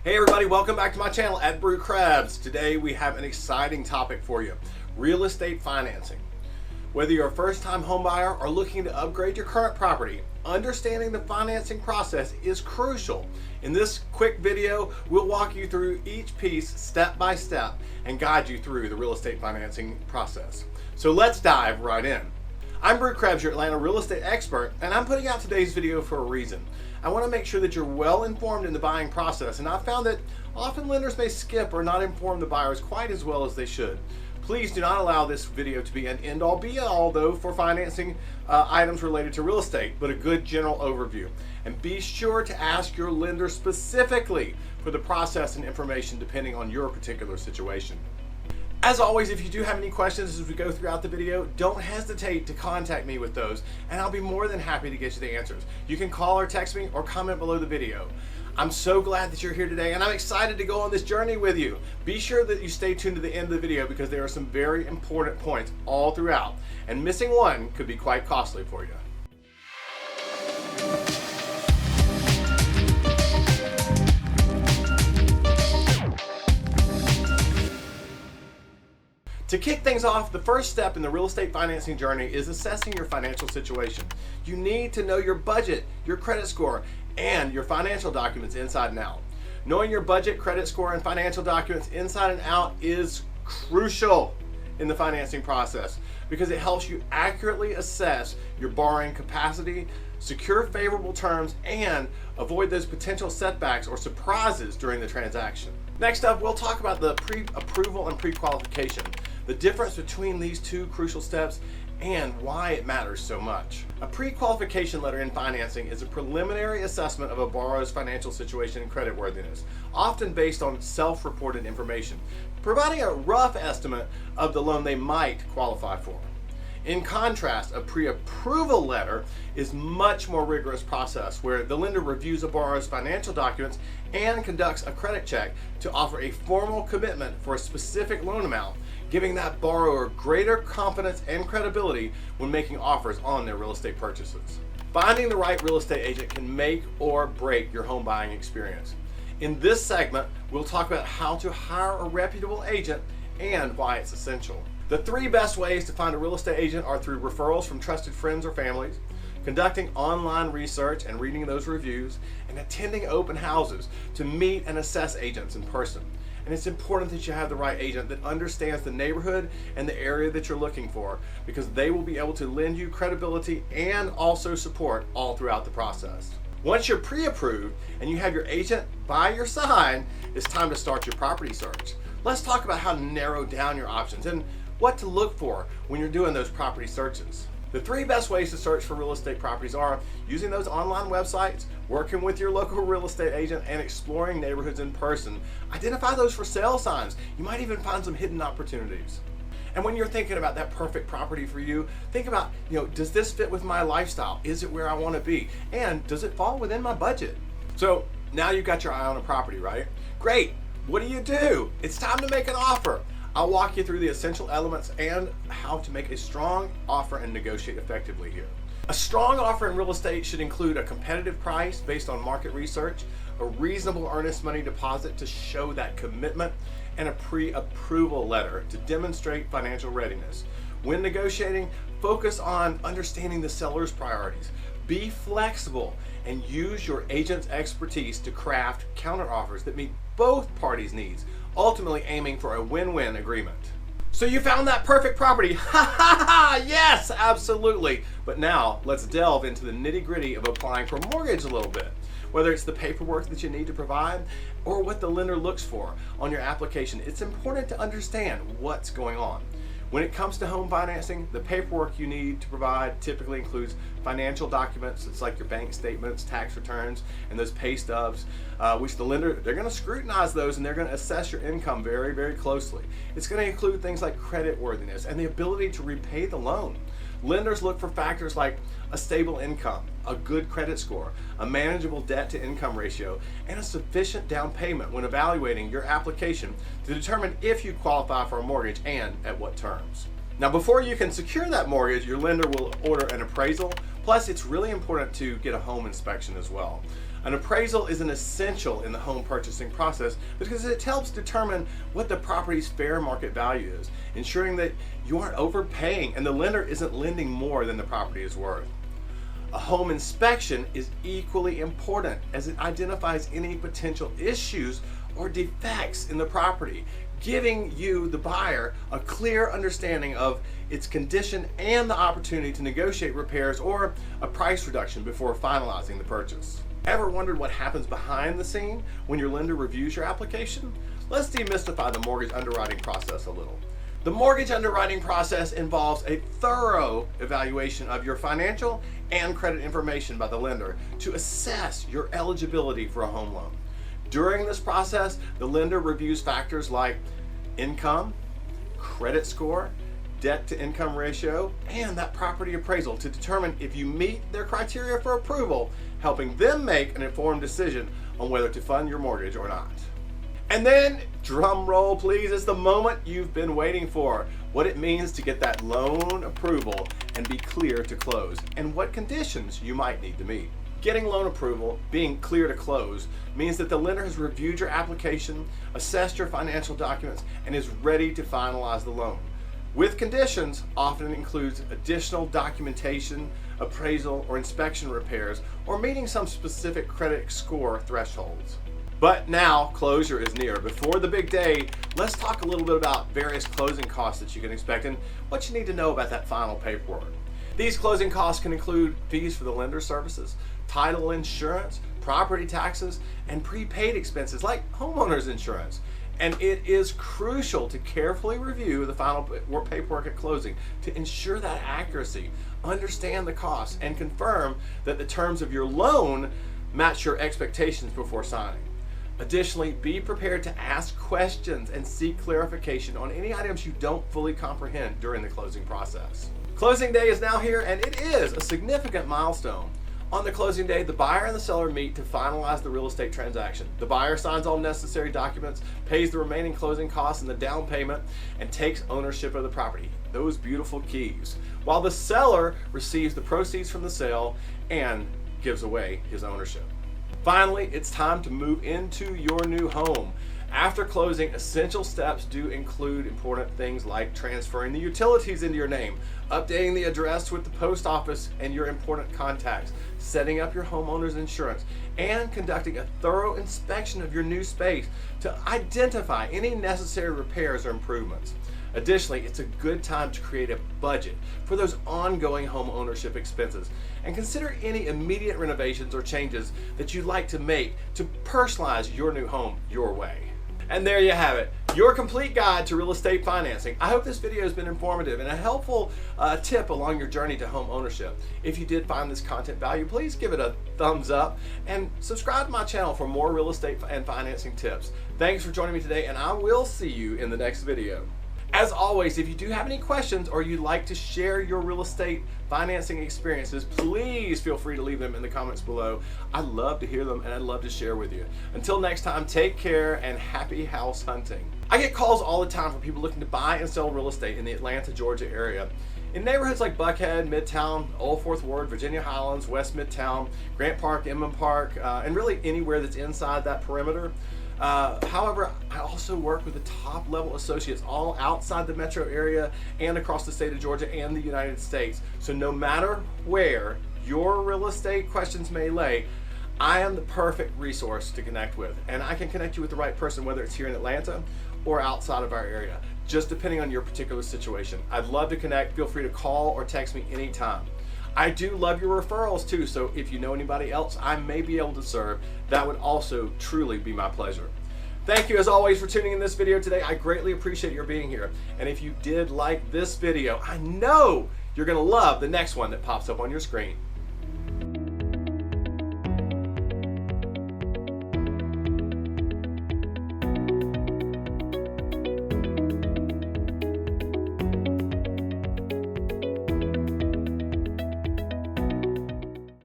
Hey everybody, welcome back to my channel at Bru Krebs. Today we have an exciting topic for you, real estate financing. Whether you're a first-time home buyer or looking to upgrade your current property, understanding the financing process is crucial. In this quick video, we'll walk you through each piece step by step and guide you through the real estate financing process. So let's dive right in. I'm Bru Krebs, your Atlanta real estate expert, and I'm putting out today's video for a reason. I want to make sure that you're well informed in the buying process, and I've found that often lenders may skip or not inform the buyers quite as well as they should. Please do not allow this video to be an end-all be-all though for financing items related to real estate, but a good general overview. And be sure to ask your lender specifically for the process and information depending on your particular situation. As always, if you do have any questions as we go throughout the video, don't hesitate to contact me with those, and I'll be more than happy to get you the answers. You can call or text me or comment below the video. I'm so glad that you're here today, and I'm excited to go on this journey with you. Be sure that you stay tuned to the end of the video because there are some very important points all throughout, and missing one could be quite costly for you. To kick things off, the first step in the real estate financing journey is assessing your financial situation. You need to know your budget, your credit score, and your financial documents inside and out. Knowing your budget, credit score, and financial documents inside and out is crucial in the financing process because it helps you accurately assess your borrowing capacity, secure favorable terms, and avoid those potential setbacks or surprises during the transaction. Next up, we'll talk about the pre-approval and pre-qualification, the difference between these two crucial steps and why it matters so much. A pre-qualification letter in financing is a preliminary assessment of a borrower's financial situation and creditworthiness, often based on self-reported information, providing a rough estimate of the loan they might qualify for. In contrast, a pre-approval letter is much more rigorous process where the lender reviews a borrower's financial documents and conducts a credit check to offer a formal commitment for a specific loan amount, giving that borrower greater confidence and credibility when making offers on their real estate purchases. Finding the right real estate agent can make or break your home buying experience. In this segment, we'll talk about how to hire a reputable agent and why it's essential. The three best ways to find a real estate agent are through referrals from trusted friends or families, conducting online research and reading those reviews, and attending open houses to meet and assess agents in person. And it's important that you have the right agent that understands the neighborhood and the area that you're looking for because they will be able to lend you credibility and also support all throughout the process. Once you're pre-approved and you have your agent by your side, it's time to start your property search. Let's talk about how to narrow down your options and what to look for when you're doing those property searches. The three best ways to search for real estate properties are using those online websites, working with your local real estate agent, and exploring neighborhoods in person. Identify those for sale signs. You might even find some hidden opportunities. And when you're thinking about that perfect property for you, think about, does this fit with my lifestyle? Is it where I want to be? And does it fall within my budget? So now you've got your eye on a property, right? Great. What do? It's time to make an offer. I'll walk you through the essential elements and how to make a strong offer and negotiate effectively here. A strong offer in real estate should include a competitive price based on market research, a reasonable earnest money deposit to show that commitment, and a pre-approval letter to demonstrate financial readiness. When negotiating, focus on understanding the seller's priorities. Be flexible and use your agent's expertise to craft counteroffers that meet both parties' needs, ultimately aiming for a win-win agreement. So you found that perfect property. Ha ha ha! Yes, absolutely. But now let's delve into the nitty-gritty of applying for a mortgage a little bit. Whether it's the paperwork that you need to provide or what the lender looks for on your application, it's important to understand what's going on. When it comes to home financing, the paperwork you need to provide typically includes financial documents. It's like your bank statements, tax returns, and those pay stubs, which the lender, they're going to scrutinize those and they're going to assess your income very, very closely. It's going to include things like credit worthiness and the ability to repay the loan. Lenders look for factors like a stable income, a good credit score, a manageable debt to income ratio, and a sufficient down payment when evaluating your application to determine if you qualify for a mortgage and at what terms. Now, before you can secure that mortgage, your lender will order an appraisal. Plus, it's really important to get a home inspection as well. An appraisal is an essential in the home purchasing process because it helps determine what the property's fair market value is, ensuring that you aren't overpaying and the lender isn't lending more than the property is worth. A home inspection is equally important as it identifies any potential issues or defects in the property, giving you, the buyer, a clear understanding of its condition and the opportunity to negotiate repairs or a price reduction before finalizing the purchase. Ever wondered what happens behind the scene when your lender reviews your application? Let's demystify the mortgage underwriting process a little. The mortgage underwriting process involves a thorough evaluation of your financial and credit information by the lender to assess your eligibility for a home loan. During this process, the lender reviews factors like income, credit score, debt to income ratio, and that property appraisal to determine if you meet their criteria for approval, helping them make an informed decision on whether to fund your mortgage or not. And then, drum roll please, it's the moment you've been waiting for. What it means to get that loan approval and be clear to close, and what conditions you might need to meet. Getting loan approval, being clear to close, means that the lender has reviewed your application, assessed your financial documents, and is ready to finalize the loan. With conditions often includes additional documentation, appraisal, or inspection repairs, or meeting some specific credit score thresholds. But now closure is near. Before the big day, let's talk a little bit about various closing costs that you can expect and what you need to know about that final paperwork. These closing costs can include fees for the lender services, title insurance, property taxes, and prepaid expenses like homeowners insurance. And it is crucial to carefully review the final paperwork at closing to ensure that accuracy, understand the costs, and confirm that the terms of your loan match your expectations before signing. Additionally, be prepared to ask questions and seek clarification on any items you don't fully comprehend during the closing process. Closing day is now here, and it is a significant milestone. On the closing day, the buyer and the seller meet to finalize the real estate transaction. The buyer signs all necessary documents, pays the remaining closing costs and the down payment, and takes ownership of the property, those beautiful keys, while the seller receives the proceeds from the sale and gives away his ownership. Finally, it's time to move into your new home. After closing, essential steps do include important things like transferring the utilities into your name, updating the address with the post office and your important contacts, setting up your homeowner's insurance, and conducting a thorough inspection of your new space to identify any necessary repairs or improvements. Additionally, it's a good time to create a budget for those ongoing home ownership expenses and consider any immediate renovations or changes that you'd like to make to personalize your new home your way. And there you have it, your complete guide to real estate financing. I hope this video has been informative and a helpful tip along your journey to home ownership. If you did find this content valuable, please give it a thumbs up and subscribe to my channel for more real estate and financing tips. Thanks for joining me today, and I will see you in the next video. As always, if you do have any questions or you'd like to share your real estate financing experiences, please feel free to leave them in the comments below. I'd love to hear them and I'd love to share with you. Until next time, take care and happy house hunting. I get calls all the time from people looking to buy and sell real estate in the Atlanta, Georgia area. In neighborhoods like Buckhead, Midtown, Old Fourth Ward, Virginia Highlands, West Midtown, Grant Park, Inman Park, and really anywhere that's inside that perimeter. However, I also work with the top level associates all outside the metro area and across the state of Georgia and the United States. So no matter where your real estate questions may lay, I am the perfect resource to connect with. And I can connect you with the right person, whether it's here in Atlanta or outside of our area, just depending on your particular situation. I'd love to connect. Feel free to call or text me anytime. I do love your referrals too, so if you know anybody else I may be able to serve, that would also truly be my pleasure. Thank you as always for tuning in this video today. I greatly appreciate your being here. And if you did like this video, I know you're gonna love the next one that pops up on your screen.